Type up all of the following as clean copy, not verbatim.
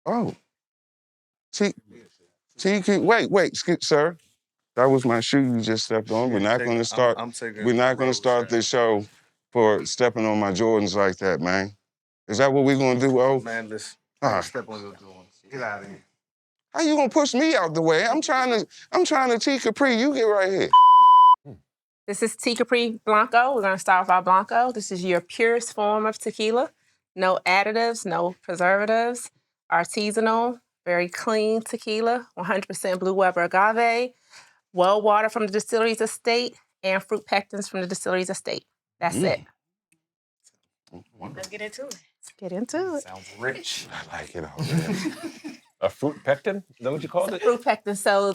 Oh. Wait, sir. That was my shoe you just stepped on. We're not going to start. We're not going to start this show for stepping on my Jordans like that, man. Is that what we're going to do, O? Man, listen. Step on your Jordans. Get out of here. How you gonna push me out the way? I'm trying to T Capri. You get right here. This is Tea Capri Blanco. We're gonna start with our Blanco. This is your purest form of tequila. No additives, no preservatives. Artisanal, very clean tequila. 100% Blue Weber agave. Well water from the distillery's estate and fruit pectins from the distillery's estate. That's it. Let's get into it. Let's get into it. Sounds rich. I like it already. A fruit pectin? Is that what you called it? Fruit pectins. So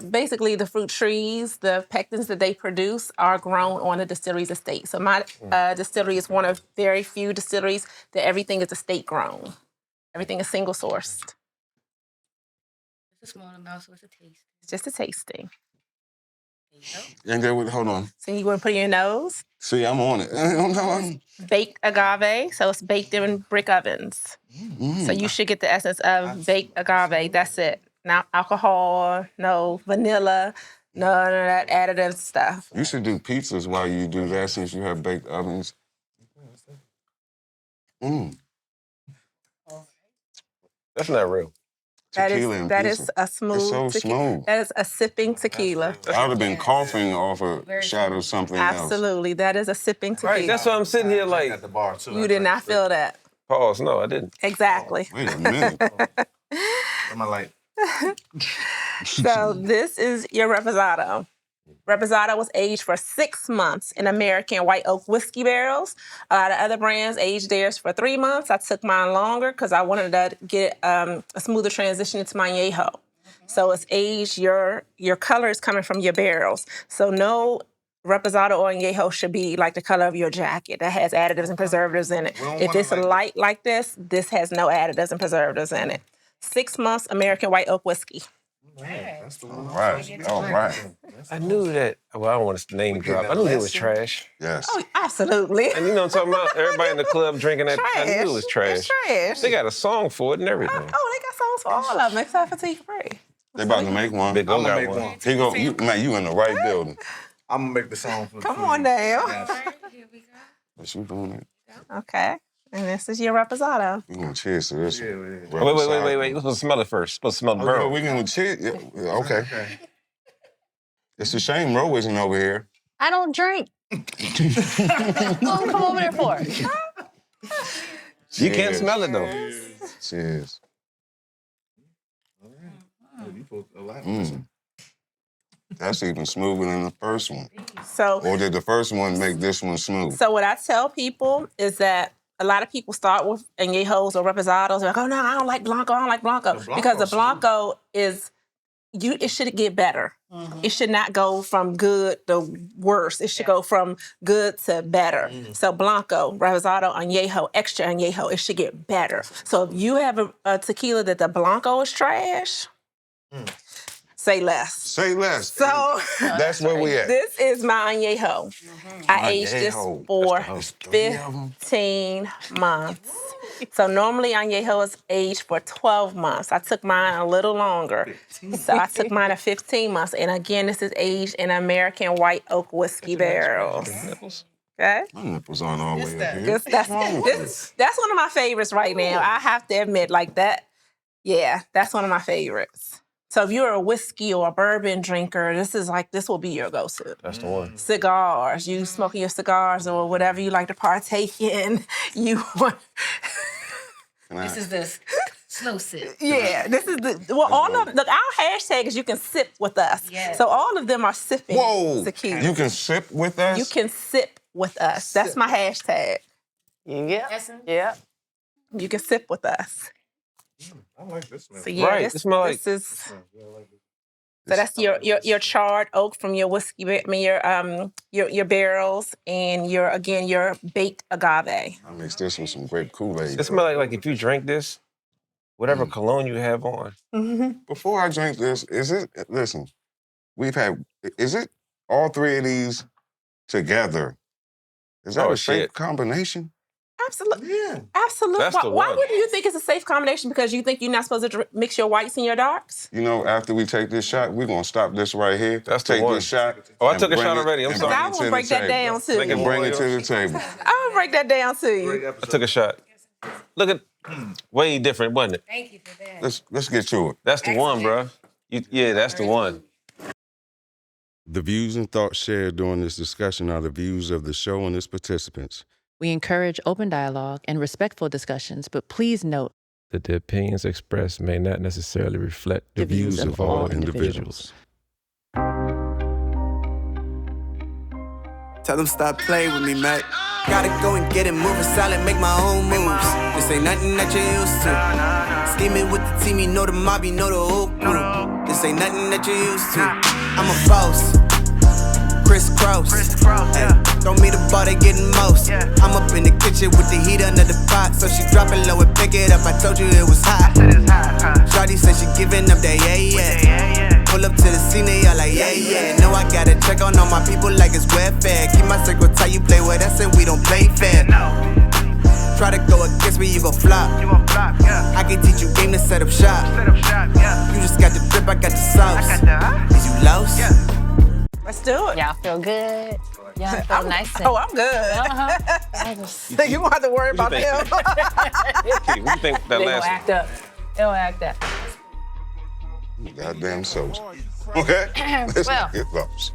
basically the fruit trees, the pectins that they produce are grown on the distillery's estate. So my distillery is one of very few distilleries that everything is estate grown. Everything is single sourced. It's a small amount, so it's a taste. It's just a tasting. There you go. And then, hold on. So you want to put it in your nose? See, I'm on it. Baked agave, so it's baked in brick ovens. So you should get the essence of baked agave. That's it. Not alcohol, no vanilla, none of that additive stuff. You should do pizzas while you do that since you have baked ovens. That's not real. That Tequila and is pizza. a smooth It's so tequila. smooth. That is a sipping tequila. I would have been coughing off a shot of something else. Absolutely. That is a sipping tequila. Right, that's why I'm sitting here like... At the bar, too. You did not feel that. Pause, no, I didn't. Exactly. Wait a minute. Am I like... So this is your Reposado. Reposado was aged for 6 months in American white oak whiskey barrels. A lot of other brands aged theirs for 3 months. I took mine longer because I wanted to get a smoother transition into my añejo. So it's aged, your color is coming from your barrels. So no Reposado or añejo should be like the color of your jacket that has additives and preservatives in it. If it's light like this has no additives and preservatives in it. 6 months American white oak whiskey. That's the one. All right. I knew that. Well, I don't want to name drop. I knew it was trash. Yes. Oh, absolutely. And you know what I'm talking about? Everybody in the club drinking that. I knew it was trash. It's trash. They got a song for it and everything. Oh, they got songs for all of them except for Tea Capri. They about to make one. Big I'm O gonna got make one. one. He go, you in the right building. I'm gonna make the song for Come on now. All right, here we go. But you doing it. Okay. And this is your Reposado. We're going to cheers to this Yeah, one. yeah. Wait. We're supposed to smell it first. Supposed to smell the Oh, burn. we're going to cheers? Yeah, okay. It's a shame Ro isn't over here. I don't drink. What come over there for? You can't Cheers. smell it though. Cheers. You put a lot. That's even smoother than the first one. So, Or did the first one make this one smooth? so what I tell people is that a lot of people start with añejos or reposados. They're like, oh no, I don't like Blanco. Because the Blanco is, it should get better. It should not go from good to worse. It should go from good to better. So Blanco, Reposado, Añejo, extra Añejo, it should get better. So if you have a tequila that the Blanco is trash, say less. Say less. So That's where we at. this is my Añejo. I aged this Añejo. for That's the 3 of 'em. 15 months. So normally Añejo is aged for 12 months. I took mine a little longer. So I took mine at 15 months. And again, this is aged in American white oak whiskey barrels. Okay? My nipples aren't all the way up here. That's one of my favorites right now. I have to admit, like that, yeah, that's one of my favorites. So if you're a whiskey or a bourbon drinker, this will be your go-to. That's the one. Cigars, you smoking your cigars or whatever you like to partake in. This is the slow sip. Yeah, this is all of look, our hashtag is you can sip with us. Yes. So all of them are sipping Whoa! tequila. You can sip with us? You can sip with us. That's my hashtag. Yeah. Essence. Yeah. You can sip with us. I like this one. So yeah, Right, it smell like- this is so that's your charred oak from your whiskey, your barrels, and your baked agave. I mixed this with some grape Kool-Aid. It smells like if you drink this, whatever cologne you have on. Before I drink this, listen, is it all 3 of these together? Is that Oh, a safe shit. combination? Absolutely. Yeah. Absolutely. That's the Why one. wouldn't you think it's a safe combination? Because you think you're not supposed to mix your whites and your darks? You know, after we take this shot, we're gonna stop this right here. That's the take one. this shot. Oh, I and took a bring shot it- already. I'm and sorry. bring I it will to break the that table. down to Make you. it Bring it to the table. I will break that down to you. Great I episode. took a shot. Look at, way different, wasn't it? Thank you for that. Let's get to it. That's the one, bro. Yeah, that's the one. The views and thoughts shared during this discussion are the views of the show and its participants. We encourage open dialogue and respectful discussions, but please note that the opinions expressed may not necessarily reflect the views of all individuals. Tell them stop playing with me, Mac. Gotta go and get it moving silent, make my own moves. This ain't nothing that you're used to. Scheming with the team, you know the mob, you know the whole crew. This ain't nothing that you're used to. I'm a boss, crisscross. Ay, throw me the ball, they getting most. I'm up in the kitchen with the heat under the pot, so she drop it low and pick it up. I told you it was hot. Shawty said she giving up that yeah. Pull up to the scene, they all like yeah. Know I gotta check on all my people like it's welfare. Keep my circle tight, you play with us and we don't play fair. Try to go against me, you gon' flop. I can teach you game to set up shop. You just got the drip, I got the sauce. Is you lost? Let's do it. y'all feel good. Y'all feel nice. Oh, I'm good. You won't have to worry about think? them. What do you think that They gonna last act up. They gonna act up. Goddamn soldier. Okay? Let's Well. get those.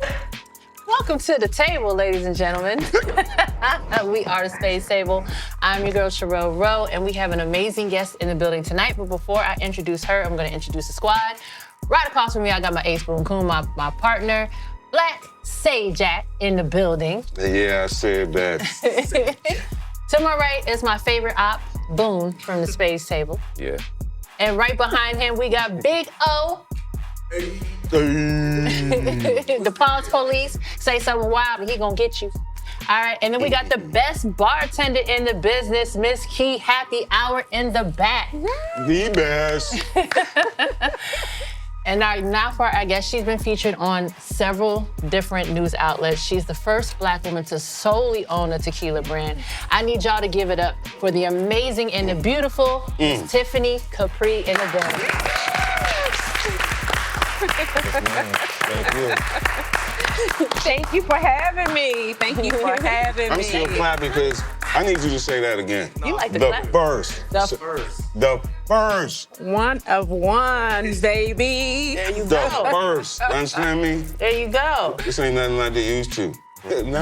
Welcome to the table, ladies and gentlemen. We are the Spadez Table. I'm your girl, Sherelle Rowe, and we have an amazing guest in the building tonight. But before I introduce her, I'm gonna introduce the squad. Right across from me, I got my ace boom coon, my partner, Black Sajak in the building. Yeah, I said that. To my right is my favorite op, Boone from the Spadez Table. Yeah. And right behind him, we got Big O, the Pawns Police. Say something wild and he gonna get you. All right, and then we got the best bartender in the business, Miss Key, happy hour in the back. The best. And now for our guest, she's been featured on several different news outlets. She's the first Black woman to solely own a tequila brand. I need y'all to give it up for the amazing and the beautiful Miss Tiffany Capri in the building. Thank you. Thank you for having me. Thank you for having I'm me. still clapping because I need you to say that again. You like the The clap? first. The first. One of one, baby. There you The go. first. You understand me? There you go. This ain't nothing like they used to. Nah. You know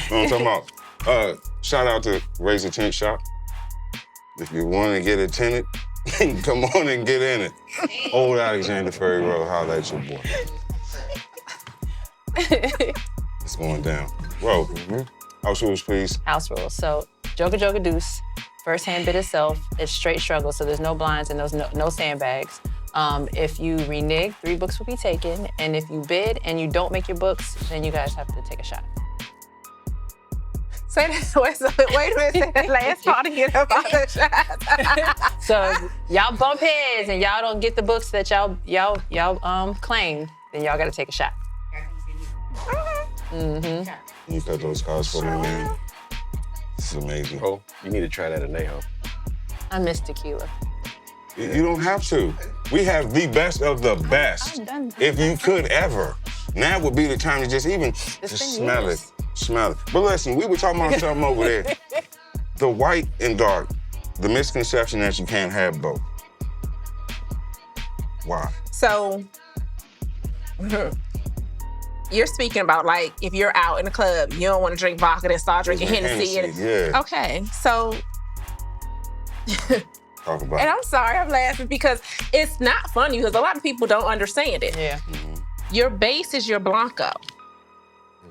what I'm talking about? Shout out to Razor Tint Shop. If you want to get a tenant, come on and get in it. Old Alexander Ferry Road, holla at your boy. It's going down. Whoa. House rules, please. House rules. So, Joker Deuce, first hand bid itself, it's straight struggle, so there's no blinds and there's no sandbags. If you renege, 3 books will be taken, and if you bid and you don't make your books, then you guys have to take a shot. Say that. Wait a minute. Say that last part again about the shot. So, y'all bump heads and y'all don't get the books that y'all claim, then y'all gotta take a shot. Can you cut those cards for me, man? This is amazing. Oh, you need to try that in Neho. I miss tequila. You don't have to. We have the best of the best. I'm done. If you could ever. Now would be the time to just even been smell years. it. Smell it. But listen, we were talking about something over there. The white and dark. The misconception that you can't have both. Why? So, you're speaking about like if you're out in the club, you don't want to drink vodka, then start drinking Hennessy. Yeah. Okay, so, Talk about and it. I'm sorry, I'm laughing because it's not funny because a lot of people don't understand it. Yeah. Your base is your Blanco.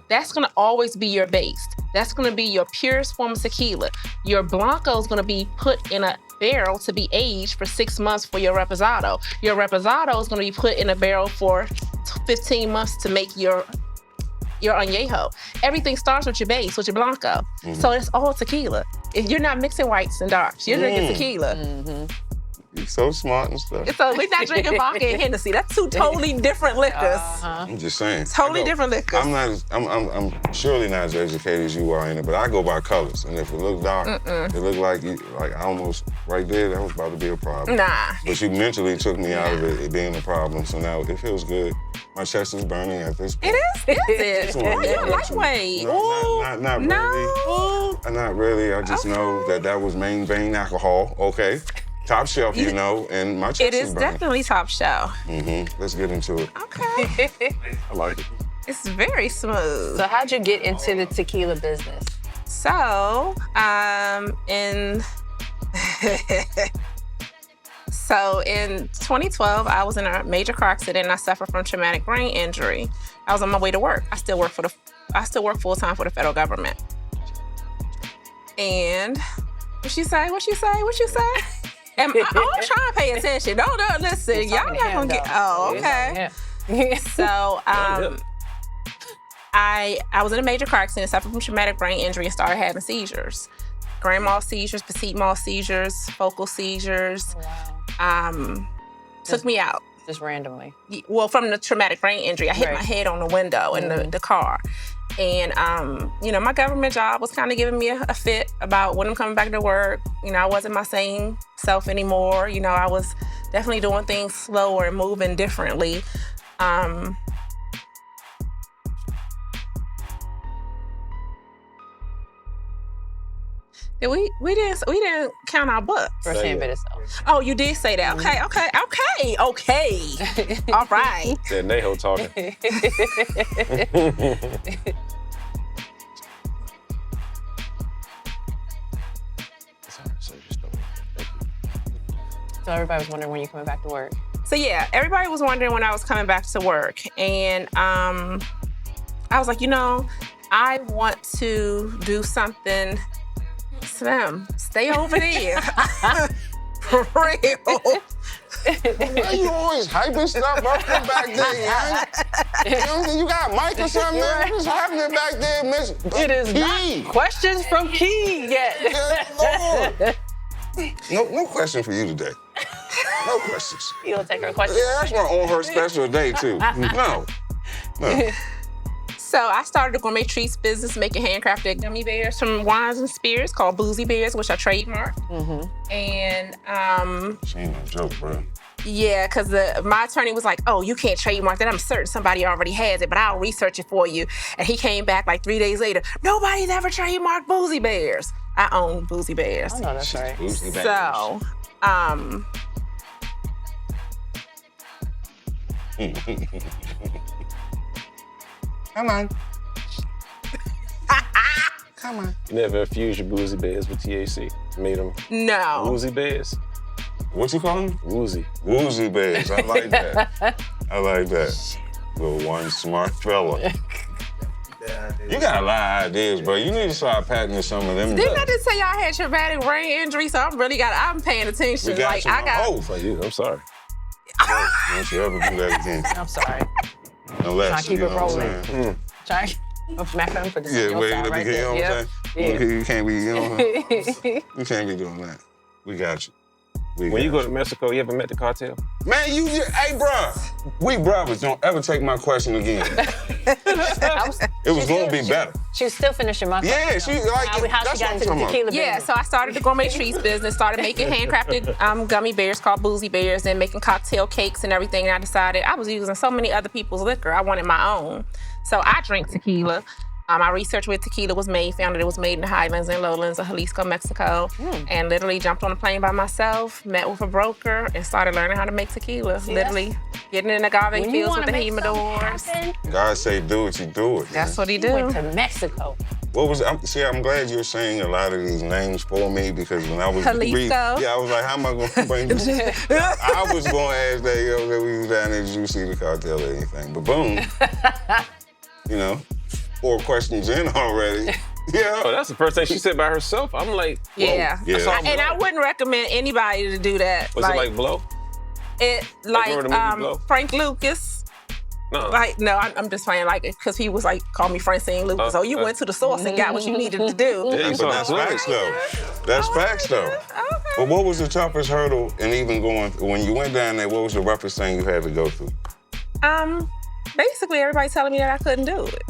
That's gonna always be your base. That's gonna be your purest form of tequila. Your Blanco is gonna be put in a barrel to be aged for 6 months for your Reposado. Your Reposado is gonna be put in a barrel for 15 months to make your añejo. Everything starts with your base, with your Blanco. So it's all tequila. If you're not mixing whites and darks, you're drinking tequila. He's so smart and stuff. So we're not drinking vodka and Hennessy. That's two totally different liquors. I'm just saying. Totally different liquors. I'm surely not as educated as you are in it, but I go by colors. And if it look dark, it look like I almost right there, that was about to be a problem. Nah. But you mentally took me out of it being a problem, so now it feels good. My chest is burning at this point. Is it? Oh, you're lightweight. Not really. Not really. I just know that was main vein alcohol. Okay. Top shelf, you know, and my chest It is is burning. definitely top shelf. Let's get into it. Okay. I like it. It's very smooth. So how'd you get into the tequila business? So, in 2012, I was in a major car accident and I suffered from traumatic brain injury. I was on my way to work. I still work full-time for the federal government. And what you say? I'm trying to pay attention. No, listen. Y'all not gonna get. Oh, okay. So, I was in a major car accident, suffered from traumatic brain injury, and started having seizures. Grand mal seizures, petit mal seizures, focal seizures. Wow. Took me out. Just randomly. Well, from the traumatic brain injury, I hit my head on the window in the car. And, my government job was kind of giving me a fit about when I'm coming back to work. I wasn't my same self anymore. I was definitely doing things slower and moving differently. We didn't count our books. First hand bit itself. Oh, you did say that. Okay. All right. That Neho talking. So everybody was wondering when you're coming back to work. So yeah, everybody was wondering when I was coming back to work. And I was like, I want to do something slim. Stay over there. For real. Why you always hyping stuff up from back there, man? You got a mic or something? What's happening back there, Miss It is Key? not questions from Key yet. No question for you today. No questions. You don't take her questions? Yeah, that's my on her special day, too. No. So I started a gourmet treats business making handcrafted gummy bears from wines and spirits called Boozy Bears, which I trademarked. And She ain't no joke, bro. yeah, because my attorney was like, oh, you can't trademark that. I'm certain somebody already has it, but I'll research it for you. And he came back like 3 days later. Nobody's ever trademarked Boozy Bears. I own Boozy Bears. I know that's right. Boozy Bears. So, Come on. Come on. You never infused your Boozy Bears with THC? Made them no. Woozy Bears? What you call them? Woozy. Woozy bears. I like that. I like that. Little one smart fella. You got a lot of ideas, bro. You need to start patenting some of them. Didn't I just say y'all had traumatic brain injury? So I'm paying attention. We got Like you. I got. Oh, For you, I'm sorry. don't you ever do that again. I'm sorry. Unless, Trying to keep you it know what I'm rolling. saying? Trying to smack him for this. Yeah, wait, let me get, you know what I'm saying? You can't be, Yeah. you can't be doing that. We got you. When you go to Mexico, you ever met the cartel? Man, hey, bruh. We brothers, don't ever take my question again. It was gonna be better. She was still finishing my question. Yeah, she like how that's she got what into I'm the talking tequila Yeah, business. so I started the gourmet treats business, started making handcrafted gummy bears called Boozy Bears and making cocktail cakes and everything. And I decided I was using so many other people's liquor, I wanted my own. So I drink tequila. My research with tequila was made, found that it was made in the highlands and lowlands of Jalisco, Mexico, and literally jumped on a plane by myself, met with a broker, and started learning how to make tequila. Literally getting in agave fields with the humidors. God say do what you do it. That's what he You went do. to Mexico. What was I'm glad you're saying a lot of these names for me because when I was Jalisco. I was like, how am I gonna bring this? I was gonna ask that, that we was down there, did you see the cartel or anything? But boom, 4 questions in already. Yeah. Oh, that's the first thing she said by herself. I'm like, whoa. Yeah. Yeah. And I wouldn't recommend anybody to do that. Was it like Blow? remember the movie Blow? Frank Lucas. No. I'm just playing because he was like, call me Francine Lucas. So you went to the source and got what you needed to do. Yeah, But that's facts though. That's facts though. Okay. But what was the toughest hurdle in even going, when you went down there, what was the roughest thing you had to go through? Basically everybody telling me that I couldn't do it.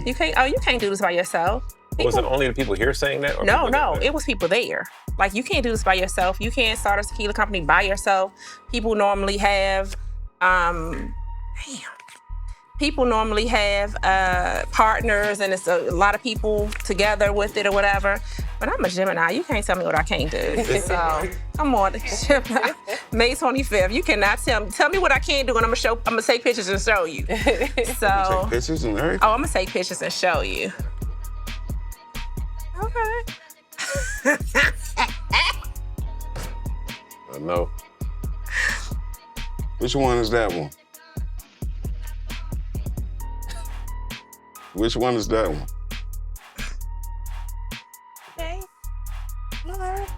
You can't do this by yourself. Was it only the people here saying that? Or No, it was people there. Like, you can't do this by yourself. You can't start a tequila company by yourself. People normally have, partners, and it's a lot of people together with it or whatever. But I'm a Gemini. You can't tell me what I can't do. So, come on, Gemini. May 25th. You cannot tell me what I can't do, and I'm gonna take pictures and show you. So, Take pictures and everything? I'm gonna take pictures and show you. Okay. I know. Which one is that one? Which one is that one? Okay. All right.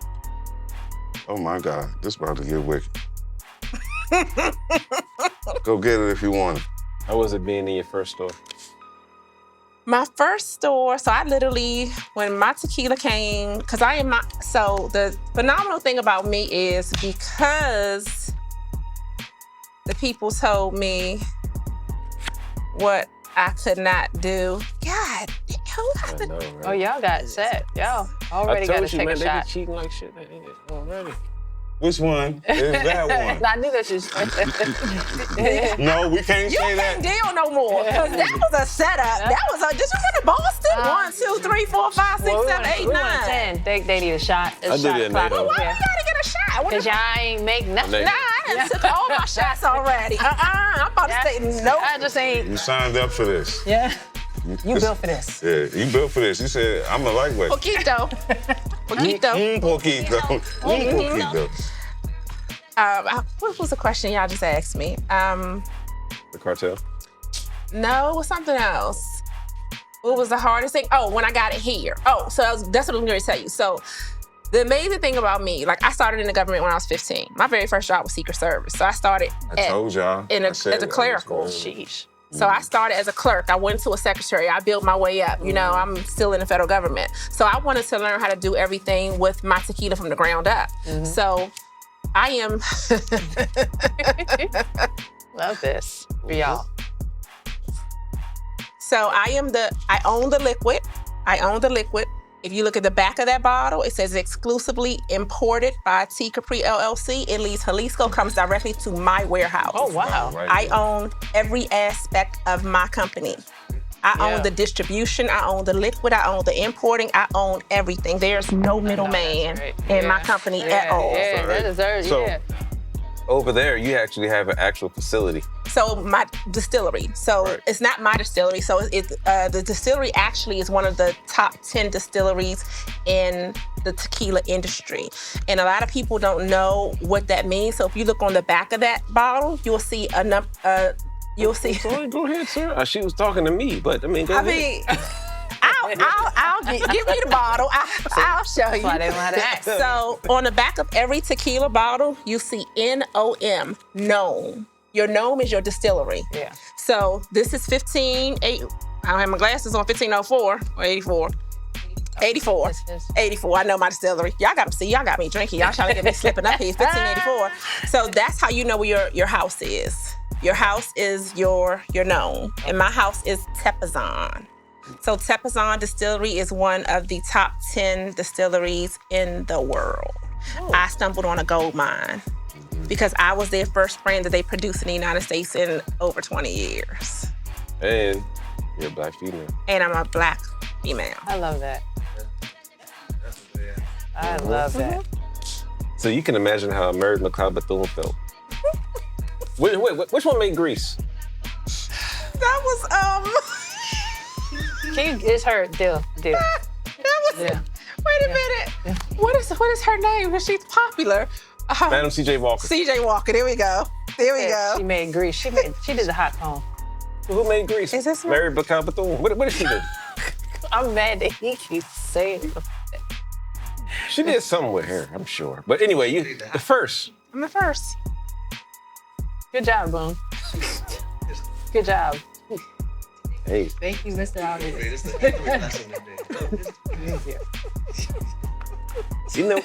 Oh my God, this about to get wicked. Go get it if you want it. How was it being in your first store? My first store, so I literally, when my tequila came, so the phenomenal thing about me is because the people told me what I could not do. God, who got the... Right? Oh, y'all got set. Y'all already got to take a shot. They be cheating like shit already. Which one is that one? I knew that you No, we can't You say can't that. deal no more, because that was a setup. That was did you go to Boston? 1, 2, 3, 4, 5, 6, 7, 8, 9. 10. They need a shot. I did it in Well, why you gotta get a shot? Because y'all ain't make nothing. Nah, I done took all my shots already. I'm about to say no. I just ain't. You signed up for this. Yeah. You built for this. Yeah, you built for this. You said, I'm a lightweight. Poquito. Poquito. Poquito. What was the question y'all just asked me? The cartel? No, it was something else. What was the hardest thing? Oh, when I got it here. Oh, so that's what I'm going to tell you. So the amazing thing about me, like, I started in the government when I was 15. My very first job was Secret Service. So I started told y'all. as a clerical. Sheesh. So I started as a clerk. I went to a secretary. I built my way up. You know, I'm still in the federal government. So I wanted to learn how to do everything with my tequila from the ground up. So I am... Love this for y'all. So I own the liquid. I own the liquid. If you look at the back of that bottle, it says exclusively imported by T. Capri LLC. It leaves Jalisco, comes directly to my warehouse. Oh, wow. I own every aspect of my company. I own the distribution, I own the liquid, I own the importing, I own everything. There's no middleman in my company at all. Yeah, that deserves, Over there, you actually have an actual facility. So my distillery. So it's not my distillery. So the distillery actually is one of the top 10 distilleries in the tequila industry. And a lot of people don't know what that means. So if you look on the back of that bottle, you'll see a number. You'll see. Go ahead, sir. She was talking to me, but go ahead. I'll give me the bottle. I'll show you. Why they don't know how to act. So on the back of every tequila bottle, you see NOM, Gnome. Your Gnome is your distillery. Yeah. So this is 15.8. I don't have my glasses on. 1504 or 84. 84. 84. I know my distillery. Y'all got me drinking. Y'all trying to get me slipping up here. 1584. So that's how you know where your house is. Your house is your Gnome. And my house is Tepazon. So Tepazon Distillery is one of the top 10 distilleries in the world. I stumbled on a gold mine because I was their first brand that they produced in the United States in over 20 years. And you're a Black female. And I'm a Black female. I love that. I love that. So you can imagine how Mary McLeod Bethune felt. Wait, which one made Grease? That was, It's her. Deal. that was, wait a minute. Yeah. What is her name? Because she's popular. Madam C.J. Walker. C.J. Walker, there we go. There we go. She made Grease. She did the hot tone. Who made Grease? Is this Mary McLeod Bethune? What did she do? I'm mad that he keeps saying it. She did something with her, I'm sure. But anyway, you the first. I'm the first. Good job, Boone. Good job. Hey. Thank you, Mr. Allen. You know,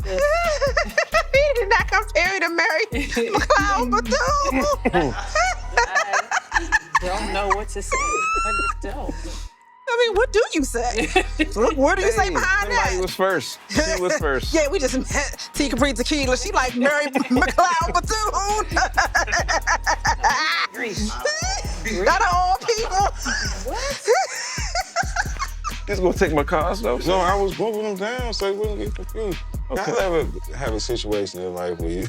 He did not compare to Mary McLeod Bethune. I don't know what to say. I just don't. I mean, what do you say? What do you say behind that? Somebody was first. She was first. Yeah, we just met T. Capri Tequila. She like Mary McLeod Bethune. Not all people. What? He's gonna take my cars though. No, I was moving them down so they wouldn't get confused. Okay. I ever have a situation in life where you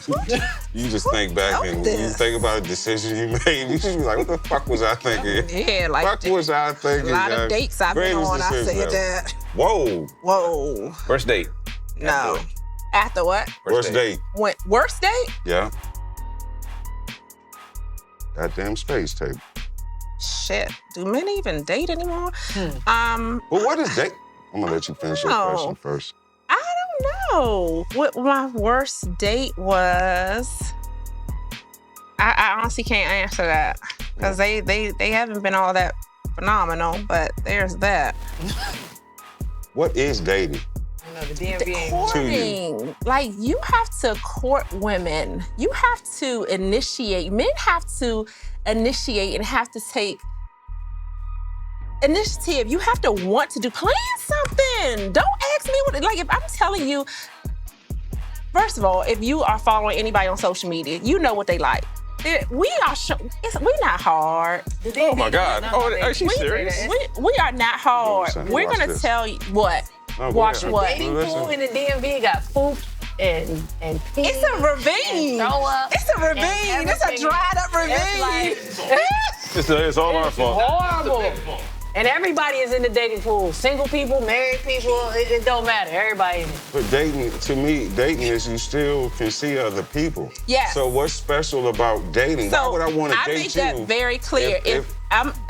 just think back and you think about a decision you made. You just be like, what the fuck was I thinking? Yeah, like Fuck was I thinking? a lot of dates I've been Greatest on, I decision said ever. that. Whoa. Whoa. First date. No. After what? Worst date. Worst date? Yeah. Goddamn Spadez Table. Shit. Do men even date anymore? Well, what is date? I'm gonna let you finish your question first. I don't know what my worst date was. I honestly can't answer that because they haven't been all that phenomenal, but there's that. What is dating? No, the DMV ain't. Courting. Like, you have to court women. You have to initiate. Men have to initiate and have to take initiative. You have to want to plan something. Don't ask me what, like, if I'm telling you, first of all, if you are following anybody on social media, you know what they like. We are we're not hard. Oh my God. Oh, are you serious? We are not hard. We're Watch gonna this. tell you what. Oh, go Watch ahead. what? Dating pool in the DMV got poop and pee. It's a ravine. And throw up. It's a ravine. It's a everything. dried up ravine. It's all our fault. Horrible. And everybody is in the dating pool. Single people, married people, it don't matter. Everybody in it. But dating, to me, dating is you still can see other people. Yes. So what's special about dating? Why would I want to I date make you? that very clear. If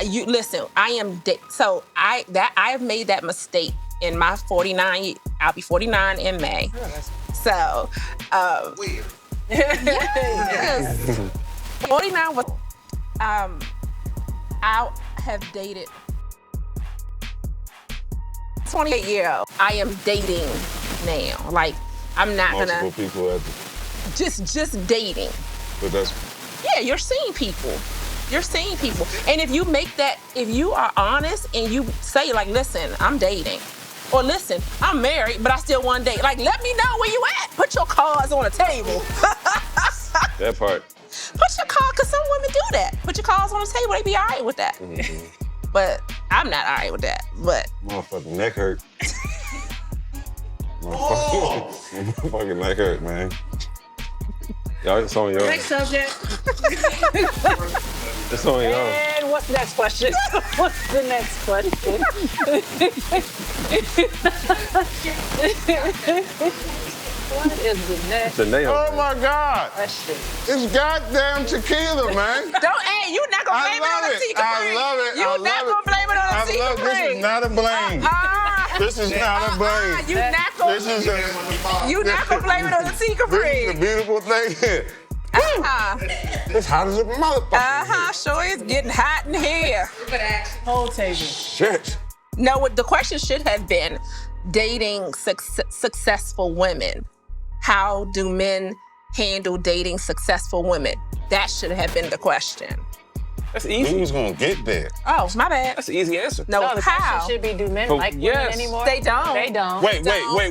you listen, I am so I have made that mistake in my 49. I'll be 49 in May. So Weird. yes. 49 was I have dated 28-year-old. I am dating now. Like, I'm not Multiple gonna people at the, just dating. but that's Yeah, you're seeing people. You're seeing people. And if you make that, if you are honest and you say, like, listen, I'm dating. Or listen, I'm married, but I still want to date. Like, let me know where you at. Put your cards on the table. That part. Put your card, because some women do that. Put your cards on the table, they be all right with that. Mm-hmm. But I'm not all right with that. But motherfucking neck hurt. Motherfucking neck hurt, man. Y'all, it's on y'all. Next subject. It's on y'all. And what's the next question? What's the next question? What is the next The nail. Oh my God. question? It's goddamn tequila, man. you're not gonna blame it on the T. Capri. I love it. You're not gonna blame it on the T. Capri. This is not a blame. This is not a blame. You're not gonna blame it on the T. This is Capri. the beautiful thing. It's hot as a motherfucker. Sure is getting hot in here. Whole table. Shit. No, what the question should have been dating successful women. How do men handle dating successful women? That should have been the question. That's We easy. was gonna get there. Oh, my bad. That's an easy answer. No, The how? question should be, do men Oh, like women yes. anymore? They don't. They don't.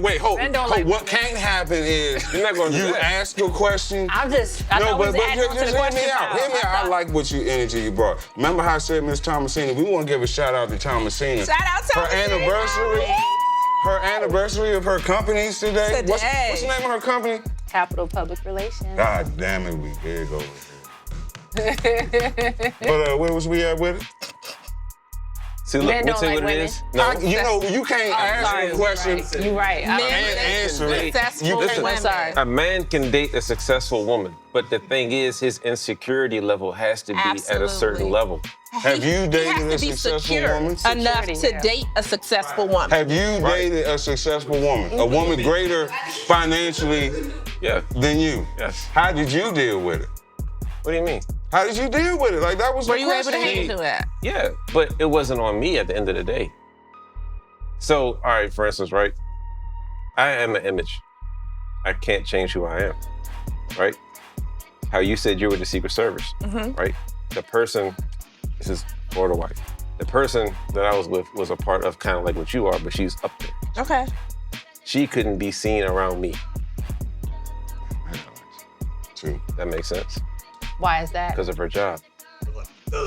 Wait. Hold. Men don't like What can't happen is You're not gonna do you that. ask a question. I No, thought we was adding on to just the hear question. me out. Hear me out. I like what you energy you brought. Remember how I said Miss Thomasina? We want to give a shout out to Thomasina. Shout out to her anniversary. Her anniversary of her companies today. What's the name of her company? Capital Public Relations. God damn it, we big over here. But where was we at with it? See, look, Men we don't tell you like what it women. is. No. You can't ask a question You're right. and answer it. Successful Listen, women. sorry. A man can date a successful woman, but the thing is, his insecurity level has to be at a certain Absolutely. level. Have you dated He has a to be successful secure woman? enough to Security, yeah. date a successful woman. Have you dated a successful woman? A woman greater financially Yeah. than you? Yes. How did you deal with it? What do you mean? How did you deal with it? Like, that was Were the you able to question. handle that? Yeah, but it wasn't on me at the end of the day. So, all right, for instance, right? I am an image. I can't change who I am, right? How you said you were the Secret Service, right? The person, this is for the wife. The person that I was with was a part of kind of like what you are, but she's up there. Okay. She couldn't be seen around me. True. That makes sense. Why is that? Because of her job.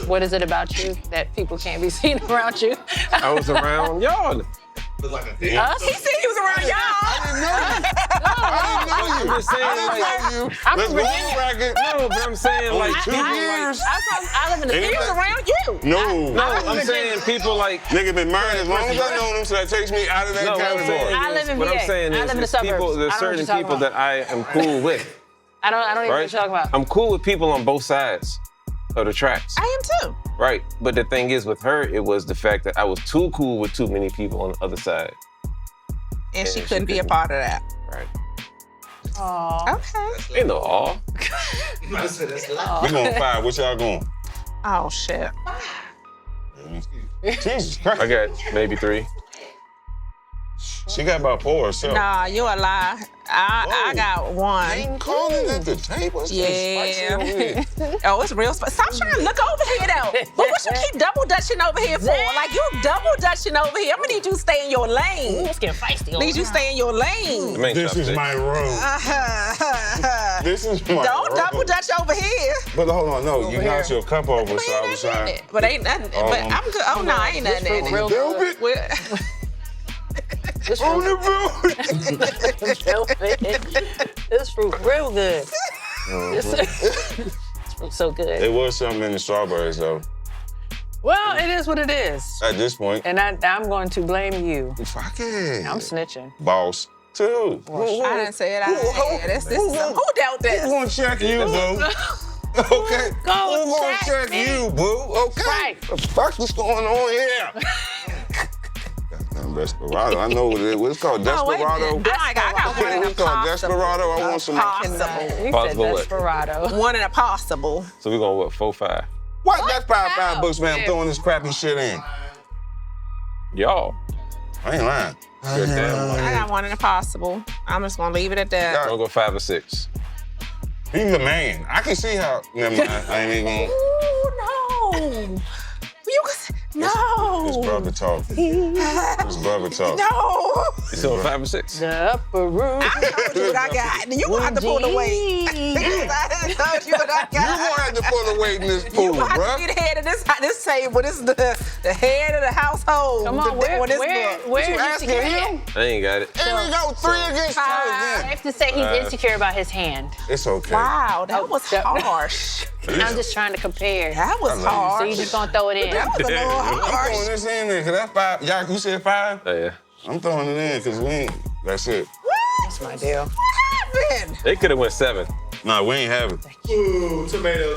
What is it about you that people can't be seen around you? I was around y'all. Us? He said he was around y'all. I didn't know you. I'm just saying, I didn't like, know you. I'm Let's from go Virginia. on record. no, but I'm saying Only like 2 people years. I live in the He city. was around you. No. No, I'm saying people like. Nigga been married as long as I known him, so that takes me out of that No, what I'm category. saying I live in what VA. I'm saying I is, live in the is suburbs. people, there's I don't know what certain you're talking people about. that I am cool with. I don't even know Right? what you're talking about. I'm cool with people on both sides of the tracks. I am too. Right. But the thing is with her, it was the fact that I was too cool with too many people on the other side. And she Yeah, couldn't be a part of that. Right. Aww. Okay. You know, all. We going 5. What y'all going? Oh, shit. Jesus Christ. I got maybe 3. She got about 4 or so. Nah, you a lie. I got 1. Ain't calling at the table. It's spicy over here. Oh, it's real spicy. Stop trying to look over here, though. But what you keep double dutching over here for? Like, you double dutching over here. I'm gonna need you to stay in your lane. It's getting feisty. Need you to stay in your lane. This is my room. This is my Don't room. double dutch over here. But hold on, no, you knocked your cup over, so I was trying. But ain't nothing. But I'm good. Oh, no, ain't nothing in it. Real Velvet This on fruit, the velvet. this fruit real good. This fruit's so good. It was something in the strawberries, though, Well, it is what it is. at this point. And I'm going to blame you. Fuck it. I'm snitching. Boss, too. I didn't say it. I didn't say it. This is who dealt Who's this? gonna check you, boo? Okay. Who's gonna check me? you, boo? Okay. Right. What the fuck is going on here? Goddamn Desperado. I know what it is. What's called Oh, wait a Desperado? minute. I got one in a What's called possible. Desperado? I want some. Possible. You Possible said what? Desperado. One in a possible. So we're going, what, 4, 5? What? That's $5 No. bucks, man. I'm throwing this crappy shit in. Y'all. I ain't lying. Good damn. I got one in a possible. I'm just gonna leave it at that. I'm going to go 5 or 6. He's the man. I can see how. Never mind. I ain't even gonna. Ooh, no. You could, no. It's brother talk. It's brother talk. No. You said 5 or 6? The upper room. I told you what I got. You gonna have to pull the weight. I told you what I got. You gonna have to pull the weight in this pool, You gonna have bruh. to be the head of this table. This is the head of the household. Come on, where on this book. you You asking insecure him? at? I ain't got it. Here we go, 3 against 2 I again. have to say he's insecure about his hand. It's okay. Wow, that was harsh. I'm just trying to compare. That was I love you. So harsh. you just gonna throw it in. That was a little I'm harsh. throwing this in there, cause that's 5. Y'all, you said 5? Oh, yeah. I'm throwing it in, cause we ain't. That's it. What? That's my deal. What happened? They could have went 7. Nah, we ain't having. Ooh, tomato.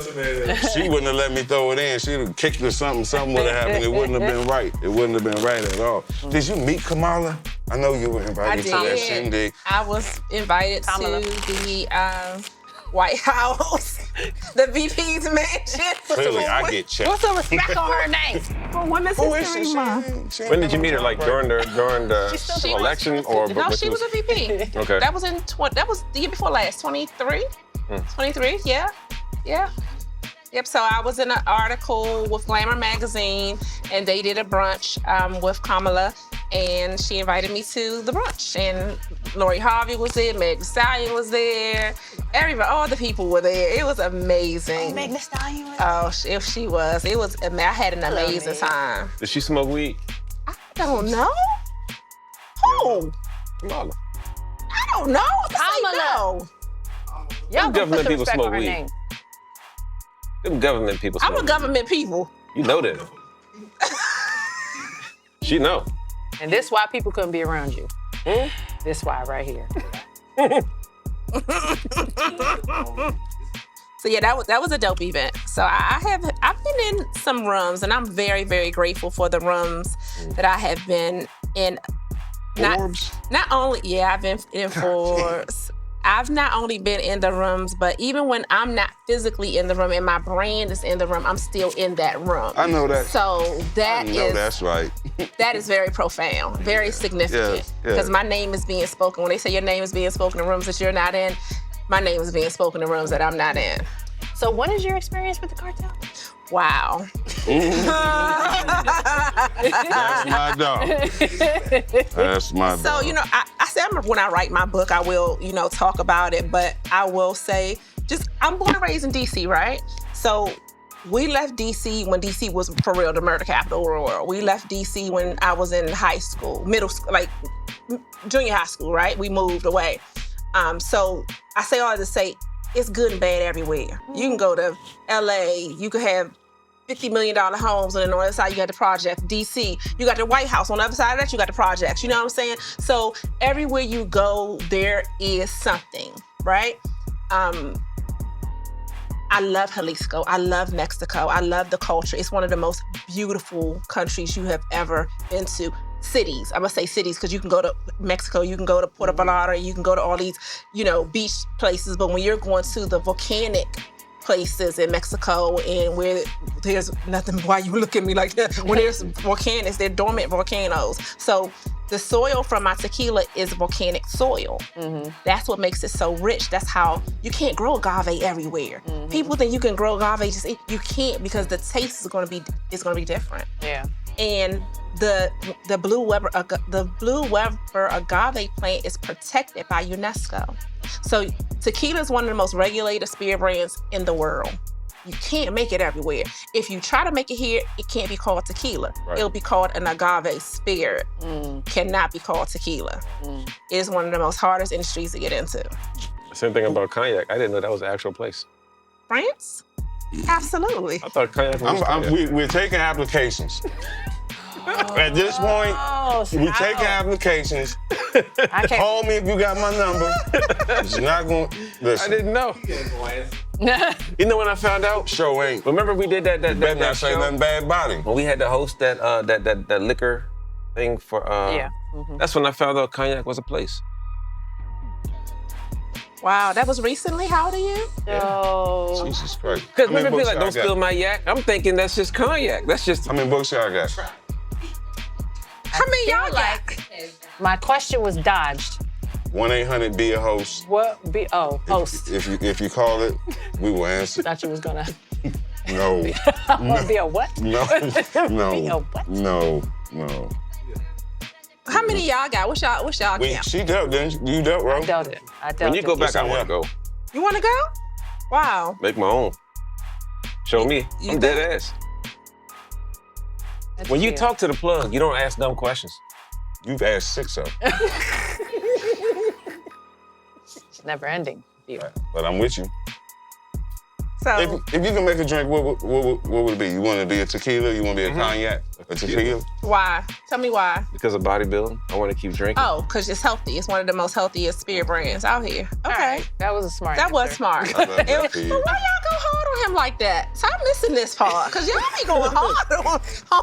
She wouldn't have let me throw it in. She'd have kicked or something. Something would have happened. It wouldn't have been right. It wouldn't have been right at all. Did you meet Kamala? I know you were invited to that did. shindig. I was invited Kamala. to the White House, the VP's mansion. Clearly, I get checked. What's the respect on her name? For Women's Who is History she? Month. She ain't When did you got meet her? no Like job during the She election or? No, when she was a VP. Okay. That was that was the year before last, 23? 23, yeah. Yep, so I was in an article with Glamour Magazine, and they did a brunch with Kamala, and she invited me to the brunch. And Lori Harvey was there, Meg Thee Stallion was there, everybody, all the people were there. It was amazing. Meg Thee Stallion. Oh, if she was. It was, I had an amazing time. Did she smoke weed? I don't know. Who? Kamala. I don't know. Kamala. No. Y'all gonna government put the people respect smoke on her weed. name. Them government people smoke I'm a weed. government people. You know that. She know. And this why people couldn't be around you. This why right here. So yeah, that was a dope event. So I've been in some rooms, and I'm very, very grateful for the rooms that I have been in. Forbes? Not only, yeah, I've been in Forbes. I've not only been in the rooms, but even when I'm not physically in the room and my brand is in the room, I'm still in that room. I know that. So that's right. That is very profound, very significant. Because my name is being spoken. When they say your name is being spoken in rooms that you're not in, my name is being spoken in rooms that I'm not in. So what is your experience with the cartel? Wow. That's my dog. That's my dog. So, I said when I write my book, I will, talk about it, but I will say, I'm born and raised in D.C., right? So we left D.C. when D.C. was for real the murder capital of the world. We left D.C. when I was in high school, middle school, like junior high school, right? We moved away. So I say all that to say, it's good and bad everywhere. You can go to LA, you could have $50 million homes on the north side, you got the project. DC, you got the White House. On the other side of that, you got the projects. You know what I'm saying? So everywhere you go, there is something, right? I love Jalisco. I love Mexico. I love the culture. It's one of the most beautiful countries you have ever been to. Cities, I'm gonna say cities because you can go to Mexico, you can go to Puerto Vallarta, you can go to all these, beach places, but when you're going to the volcanic places in Mexico and where there's nothing, why you look at me like that? When there's volcanoes, they're dormant volcanoes. So the soil from my tequila is volcanic soil. Mm-hmm. That's what makes it so rich. That's how you can't grow agave everywhere. Mm-hmm. People think you can grow agave, you can't because the taste is gonna be different. Yeah. And the Blue Weber agave plant is protected by UNESCO. So tequila is one of the most regulated spirit brands in the world. You can't make it everywhere. If you try to make it here, it can't be called tequila. Right. It'll be called an agave spirit. Cannot be called tequila. It is one of the most hardest industries to get into. Same thing about cognac. I didn't know that was an actual place. France? Absolutely. I thought cognac was cognac. We're taking applications. At this point, we're taking applications. Call me if you got my number. It's not going to... Listen. I didn't know. You know when I found out? Sure ain't. Remember we did that better not say nothing bad about him. When we had to host that liquor thing for... That's when I found out cognac was a place. Wow, that was recently? How old are you? Oh. Jesus Christ. Because when people be like, don't spill my yak, I'm thinking that's just cognac. That's just... How many books y'all got? How many y'all got? My question was dodged. 1-800-BE-A-HOST. What? Host. If you call it, we will answer. Thought you was gonna... No. Be a what? No. Be a what? No. How many y'all got? What's y'all count? She dealt, didn't you? You dealt, bro. I dealt it. When you go back, I want to go. You want to go? Wow. Make my own. Show me. I'm dead ass. When you talk to the plug, you don't ask dumb questions. You've asked 6 of them. It's never ending. But I'm with you. So if you can make a drink, what would it be? You want to be a tequila? You want to be a cognac? A tequila? Why? Tell me why. Because of bodybuilding. I want to keep drinking. Oh, because it's healthy. It's one of the most healthiest spirit brands out here. Okay. Right. That was a smart That answer. was smart. But why y'all go hard on him like that? So I'm missing this part, because y'all be going hard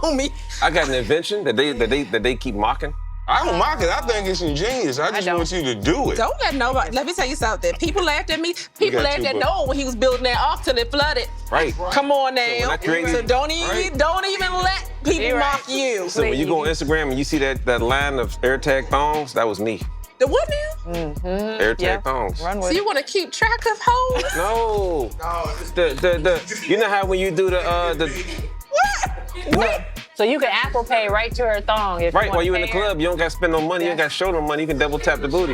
on me. I got an invention that they keep mocking. I don't mock it. I think it's ingenious. I just want you to do it. Don't let nobody. Let me tell you something. People laughed at me. People laughed at Noah when he was building that ark till it flooded. Right. Come on now. So don't even let people mock you. So when you go on Instagram and you see that line of AirTag thongs, that was me. The what now? AirTag thongs. So you want to keep track of hoes? No. You know how when you do the What? So you can Apple Pay right to her thong. If right, you while you in the club, you don't got to spend no money, you ain't got to show no money, you can double tap the booty.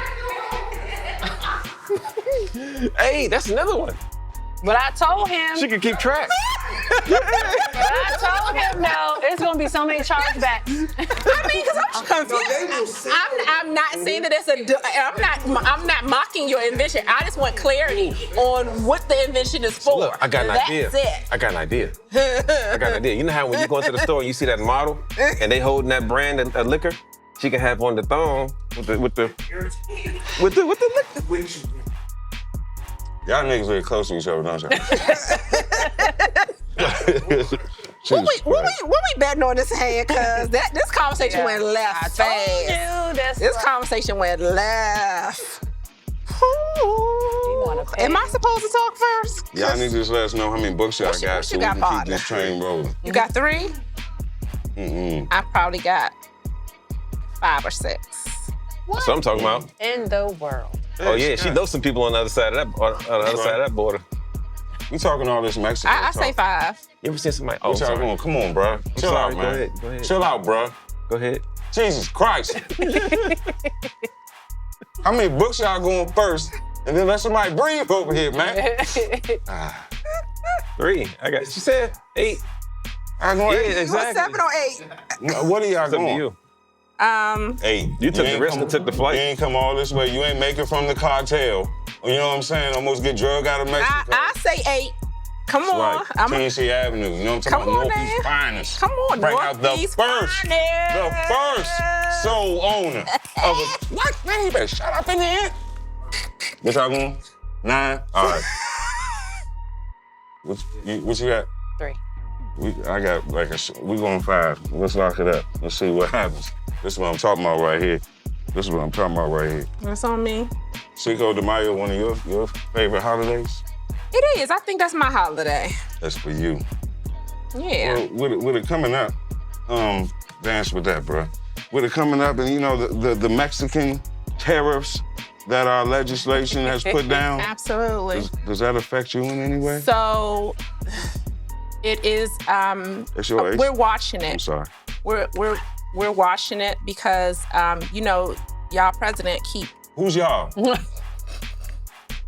Hey, that's another one. But I told him. She can keep track. But I told him, no, there's going to be so many chargebacks. I mean, because I'm confused. I'm not saying that I'm not mocking your invention. I just want clarity on what the invention is for. Look, I got an idea. That's it. I got an idea. You know how when you go into the store and you see that model and they holding that brand of liquor, she can have on the thong with the liquor. Y'all niggas very close to each other, don't y'all? What we betting on this hand? Cause this conversation went left fast. I told you this conversation went left. Am I supposed to talk first? Y'all need to just let us know how many books y'all got so we can keep this train rolling. You got 3? I probably got 5 or 6. That's what I'm talking about. In the world. Oh yeah, she knows some people on the other side of that border. We talking all this Mexican I say 5. You ever seen somebody? Oh, sorry. Come on, bro. Chill out, man. Go ahead. Chill out, bro. Go ahead. Jesus Christ. How many books y'all going first? And then let somebody breathe over here, man. 3. I got. She said 8. I'm going 8. Exactly. 7 or 8? What are y'all It's up to going? you. 8. You took the risk and took the flight. You ain't come all this way. You ain't make it from the cartel. You know what I'm saying? Almost get drugged out of Mexico. I say 8. Come on. Right. Tennessee Avenue. You know what I'm talking about? Northeast Finest. Come on, Bring out the Northeast first Finest. sole owner of a... What? Man, you better shut up in there. What y'all going? 9? All right. What you got? 3. I got we going 5. Let's lock it up. Let's see what happens. This is what I'm talking about right here. That's on me. Cinco de Mayo, one of your favorite holidays? It is. I think that's my holiday. That's for you. Yeah. Well, with it coming up, dance with that, bro. With it coming up, and you know the Mexican tariffs that our legislation has put down. Absolutely. Does that affect you in any way? So it is. It's your we're watching it. I'm sorry. We're watching it because you know y'all president keep. Who's y'all?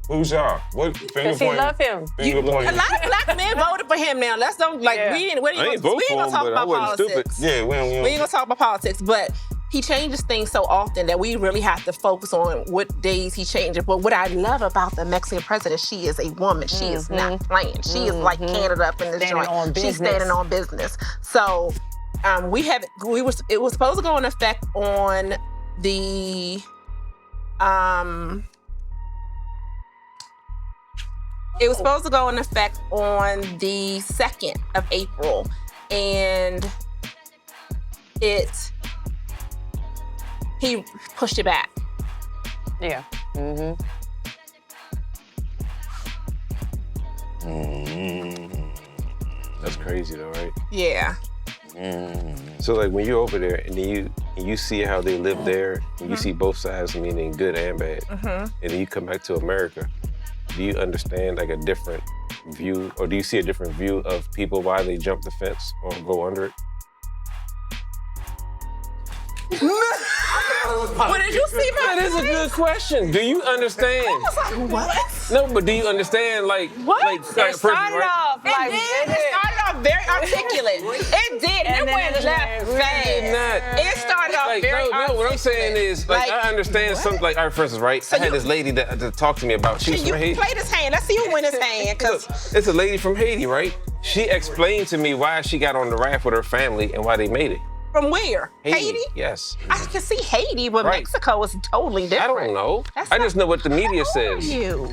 Who's y'all? What finger Because he love him. A lot of black men voted for him now. Let's don't like we ain't gonna talk about politics. Yeah, we ain't gonna talk about politics, but he changes things so often that we really have to focus on what days he changes. But what I love about the Mexican president, she is a woman. She is not playing. She is like Canada up in this joint. She's standing on business. So it was supposed to go in effect on the It was supposed to go in effect on the 2nd of April, and he pushed it back. Yeah. That's crazy though, right? Yeah. So like when you're over there and you see how they live there, and you see both sides, meaning good and bad, and then you come back to America, do you understand like a different view, or do you see a different view of people why they jump the fence or go under it? What did you see my That is a good question. Do you understand? I was like, what? No, but do you understand like What? It started off like It started off very articulate. It did. And it went left fast. It started off very articulate. No, what I'm saying is, like I understand some, like, all right, for instance, right? So I had this lady that talked to me about, she was Can from you Haiti. play this hand? Let's see who win this hand. Look, it's a lady from Haiti, right? She explained to me why she got on the raft with her family and why they made it. From where? Haiti? Yes. I can see Haiti, but Right. Mexico is totally different. I don't know. That's I just know what the media says. You.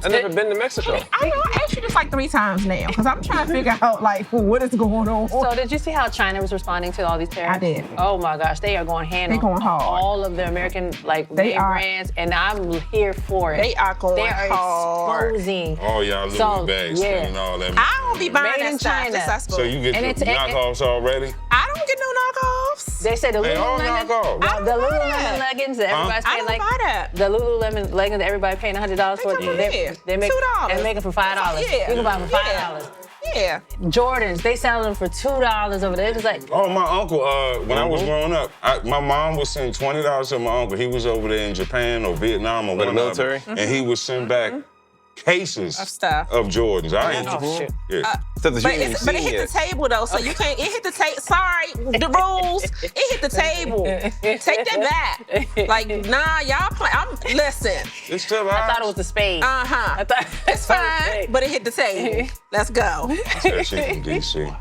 I've never been to Mexico. I know. I asked you this like 3 times now because I'm trying to figure out like what is going on. So did you see how China was responding to all these tariffs? I did. Oh my gosh, they are going hand They on going hard. all of the American They are. brands, and I'm here for it. They are going They are hard. exposing. Oh, y'all Louis bags and all that. I don't be buying Made that in stuff. China. Successful. So you get And the knockoffs already? I don't get no knockoffs. They said the They all Lululemon, knockoffs. I don't the buy Lululemon that. leggings that everybody's I paying don't buy that. the Lululemon leggings that everybody paying $100 for. come here. They make $2. and make them for $5. Yeah. You can buy them for $5. Yeah. Jordans, they sell them for $2 over there. It was like, Oh, my uncle, when I was growing up, my mom would send $20 to my uncle. He was over there in Japan or Vietnam or For the one of them. military? And he would send back cases Of stuff. of Jordans. I ain't shoot. Yeah. Stuff that you But, ain't even but it seen hit yet. the table though, so you can't. It hit the table. Sorry, the rules. It hit the table. Take that back. Like, nah, y'all play. Listen. It's still I thought it was the spade. Uh huh. I thought It's fine, but it hit the table. Let's go. That shit from DC.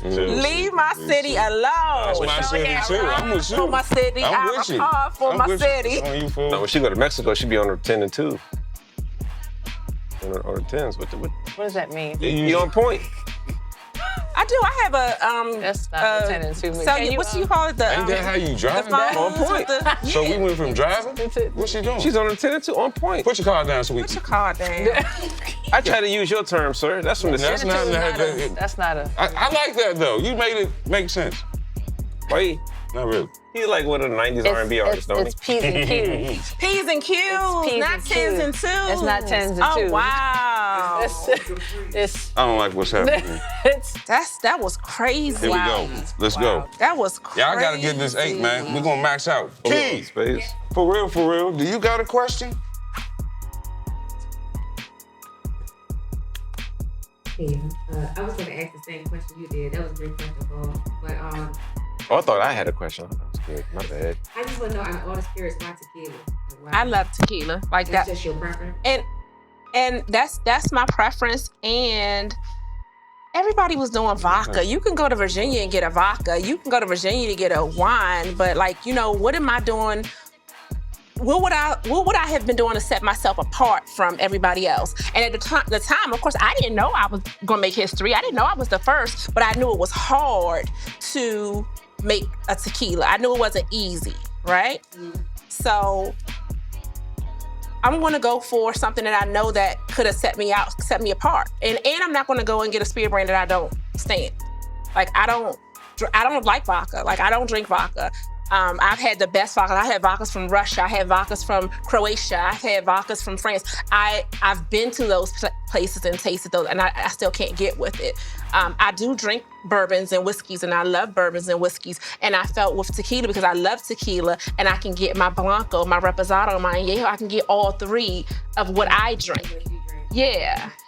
Leave my city alone. That's my city too. I'm with you. For my city, I'm I'm with you. hard for I'm my with you. city. It's on you, fool. No, when she go to Mexico, she be on her 10 and 2. On her 10s. What What does that mean? you on point. I do. I have a That's not attending to me. So Can what do you call it? The Ain't that how you drive? the phones On point. with the- So we went from driving? What's she doing? She's on attendant to on point. Put your car down so we Put your card down. I try to use your term, sir. That's from the That's not That's not a. I like that though. You made it make sense. Wait, Not really. he's like one of the 90s R&B artists, don't It's P's and Q's. P's and Q's, P's not and tens Qs. and twos. It's not tens and Oh twos. wow. It's I don't like what's happening. That was crazy. Here we go. Let's go. That was crazy. Y'all gotta get this 8, man. We're gonna max out. Key, Spadez. for real, do you got a question? Yeah, I was going to ask the same question you did. That was a great question, Paul. But Oh, I thought I had a question. That was good. My bad. I just want to know out of all the spirits, why tequila? Like, why? I love tequila. Like That's that. just your preference? And that's my preference. And everybody was doing vodka. You can go to Virginia and get a vodka. You can go to Virginia to get a wine. But like, what am I doing? What would I have been doing to set myself apart from everybody else? And at the time, of course, I didn't know I was gonna make history. I didn't know I was the first, but I knew it was hard to make a tequila. I knew it wasn't easy, right? So I'm gonna go for something that I know that could have set me apart. And I'm not gonna go and get a spirit brand that I don't stand. Like I don't like vodka. Like I don't drink vodka. I've had the best vodka. I had vodkas from Russia. I had vodkas from Croatia. I've had vodkas from France. I've been to those places and tasted those, and I still can't get with it. I do drink bourbons and whiskeys, and I love bourbons and whiskeys. And I felt with tequila, because I love tequila, and I can get my Blanco, my Reposado, my Añejo. I can get all three of what I drink. What you drink?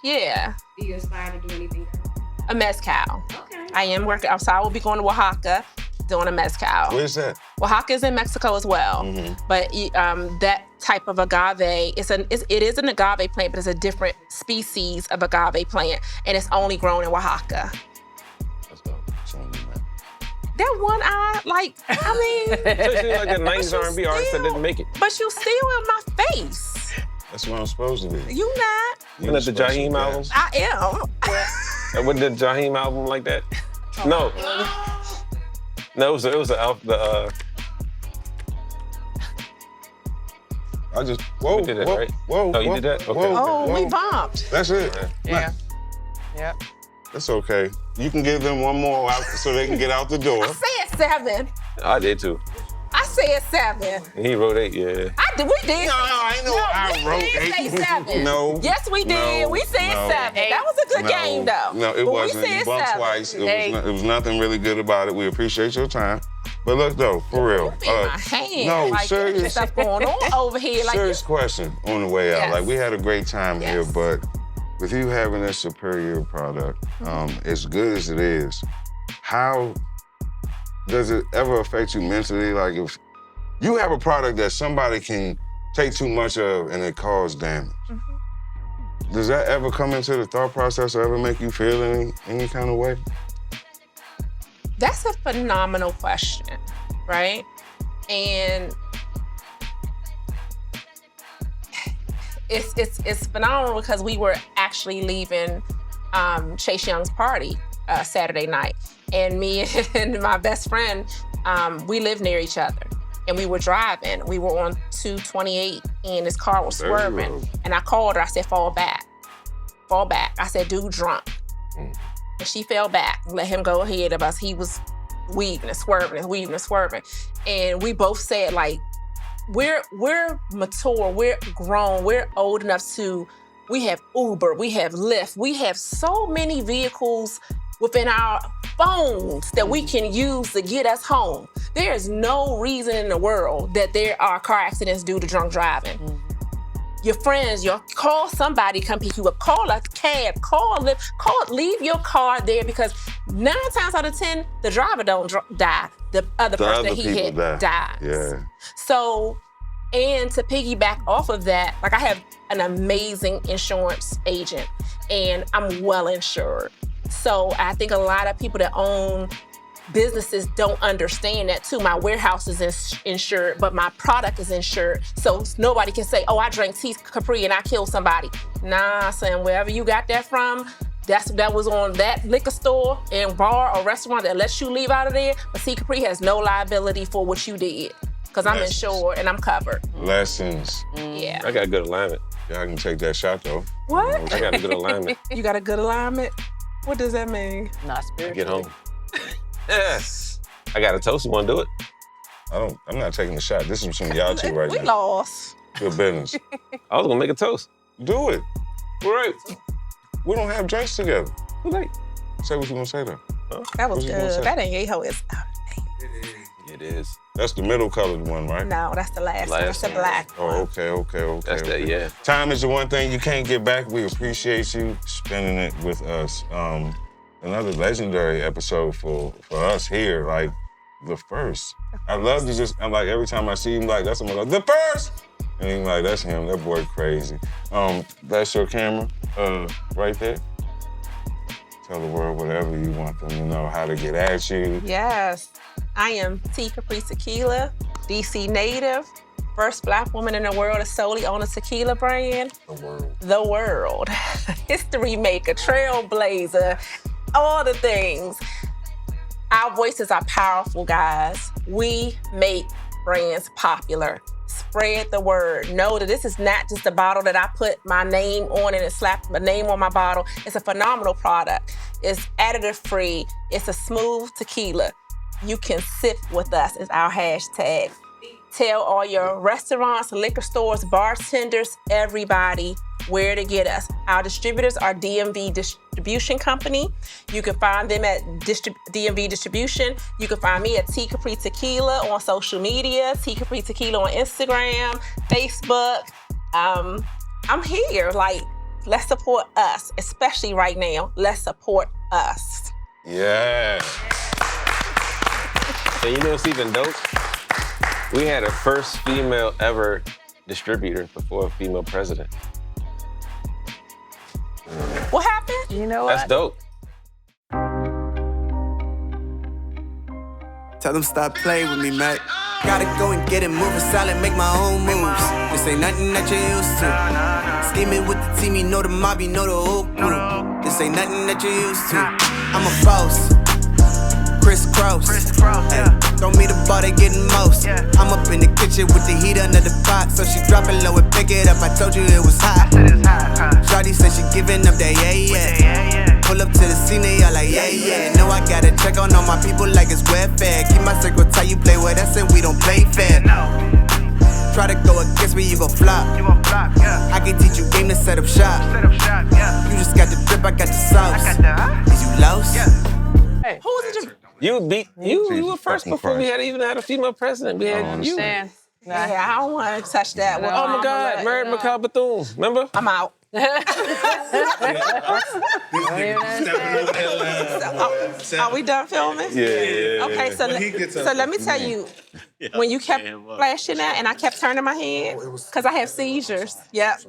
Yeah. Do you aspire to do anything else? A mezcal. Okay. I am working. So I will be going to Oaxaca doing a mezcal. Where's that? Oaxaca is in Mexico as well, but that type of agave, it is an agave plant, but it's a different species of agave plant, and it's only grown in Oaxaca. Let's go. Show me, man. That one eye, like, I mean, Especially like a 90s R&B artist that didn't make it. but you still in my face. That's what I'm supposed to be. You not. Wasn't that the supposed to Jaheim be album? I am. Wasn't the Jaheim album like that? No. No, it was the I just whoa, You did that, whoa, right? whoa. Oh, you whoa, did that? Okay. Whoa, Oh, whoa. we bumped. That's it. Yeah. Yep. That's okay. You can give them one more out so they can get out the door. I said 7. I did too. I said 7. And he wrote 8, yeah. We did. No, I ain't know I wrote We did 8. say 7. No. Yes, we did. No, We said no. 7. That was a good game, though. No, it But wasn't. We You said bumped 7. twice. Hey. It was nothing really good about it. We appreciate your time. But look, though, for real. In my hand. No, like, serious. there's stuff going on over here. Like, Serious question on the way out. Yes. Like, we had a great time here, Yes. but with you having a superior product, as good as it is, how does it ever affect you mentally? Like, if you have a product that somebody can take too much of and it cause damage, does that ever come into the thought process or ever make you feel any kind of way? that's a phenomenal question, right? And it's phenomenal because we were actually leaving Chase Young's party Saturday night, and me and my best friend, we live near each other, and we were driving. We were on 228, and his car was swerving, and I called her. I said, "Fall back." I said, "Dude, drunk." And she fell back, let him go ahead of us. He was weaving and swerving. And we both said, like, we're mature, we're grown, we're old enough we have Uber, we have Lyft, we have so many vehicles within our phones that we can use to get us home. There is no reason in the world that there are car accidents due to drunk driving. Your friends, call somebody, come pick you up, call a cab, call a Lyft, leave your car there, because 9 times out of 10, the driver don't die. The other person that he hit dies. Yeah. So, and to piggyback off of that, like, I have an amazing insurance agent, and I'm well insured. So I think a lot of people that own businesses don't understand that too. My warehouse is insured, but my product is insured. So nobody can say, "Oh, I drank Capri and I killed somebody." Nah, son, wherever you got that from, that was on that liquor store and bar or restaurant that lets you leave out of there. But T. Capri has no liability for what you did. Because I'm insured and I'm covered. Lessons. Yeah. I got good alignment. Yeah, I can take that shot though. What? I got a good alignment. You got a good alignment? What does that mean? Not spiritual. Get home. Yes. I got a toast. You want to do it? I'm not taking the shot. This is between y'all two right We now. lost. Good business. I was gonna make a toast. Do it. All right. We don't have drinks together. Too late. Say what you gonna say though. Huh? That was What you gonna good. say? That añejo is. It is. That's the middle colored one, right? No, that's the last one. That's the one. black. Oh, okay. That's that, yeah. Time is the one thing you can't get back. We appreciate you spending it with us. Another legendary episode for us here, like the first. I love to just, I'm like, every time I see him, like, that's him, I'm like, the first! And he's like, that's him, that boy crazy. That's your camera, right there. Tell the world whatever you want them to know, how to get at you. Yes. I am T. Capri Tequila, DC native, first Black woman in the world to solely own a tequila brand. The world. History maker, trailblazer, all the things. Our voices are powerful, guys. We make brands popular. Spread the word. Know that this is not just a bottle that I put my name on and it slapped my name on my bottle. It's a phenomenal product. It's additive free. It's a smooth tequila. You can sip with us is our hashtag. Tell all your restaurants, liquor stores, bartenders, everybody where to get us. Our distributors are DMV Distribution Company. You can find them at DMV Distribution. You can find me at T. Capri Tequila on social media, T. Capri Tequila on Instagram, Facebook. I'm here, like, let's support us, especially right now. Let's support us. Yeah. And you know what's even dope? We had a first female ever distributor before a female president. What happened? You know what? That's dope. Tell them stop playing with me, Mac. Gotta go and get it moving silent, make my own moves. This ain't nothing that you're used to. Scheming with the team, you know the mob, you know the whole crew. This ain't nothing that you're used to. I'm a boss. Crisscross. Ay, throw me the ball, they getting most. I'm up in the kitchen with the heat under the pot, so she drop it low and pick it up. I told you it was hot. Shawty said she giving up that yeah. Pull up to the scene, they all like yeah. Know I gotta check on all my people like it's welfare. Keep my circle tight, you play with us and we don't play fair. Try to go against me, you gon' flop. I can teach you game to set up shop. You just got the drip, I got the sauce. Is you lost? Who was it? You were first before we even had a female president. We had you. Yeah, I don't want to touch that. Oh my God, Mary McCall Bethune, remember? I'm out. Are we done filming? Yeah. Okay, so let me tell you, when you kept flashing that and I kept turning my head, because I have seizures. Yep.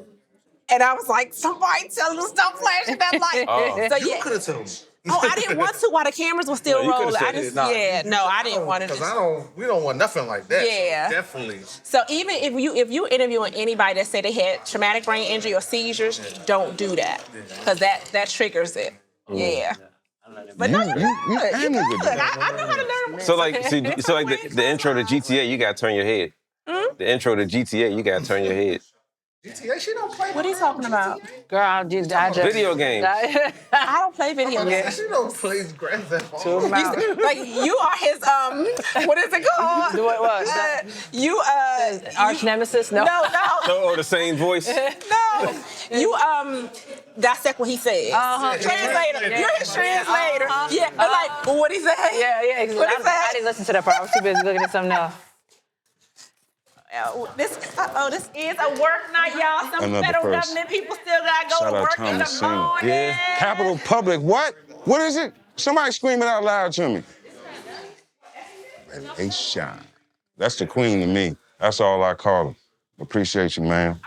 And I was like, somebody tell them stop flashing that light. So yeah. You could have told me. Oh, I didn't want to while the cameras were still No, you rolling. could've said I didn't want to. Because we don't want nothing like that. Yeah. Definitely. So even if you interviewing anybody that said they had traumatic brain injury or seizures, don't do that. Because that triggers it. Yeah. But no, you're good. You're good. I know how to learn. So like the intro to GTA, you gotta turn your head. The intro to GTA, you gotta turn your head. GTA, she don't play. What are you talking about? Girl, I just Video games. I don't play video games. She don't play Grand Theft Auto. Like you are his what is it called? What? Arch nemesis? No. No. Oh, the same voice. No. You dissect what he says. Translator. You're his translator. Yeah. Like what he say? Yeah. What he say? I didn't listen to that part. I was too busy looking at something else. This is a work night, y'all. Some Another federal first. government people still gotta go Shout to out work in the Thomas Singh. morning. Yeah. Capital Public, what? What is it? Somebody screaming out loud to me. They shine. That's the queen to me. That's all I call her. Appreciate you, man.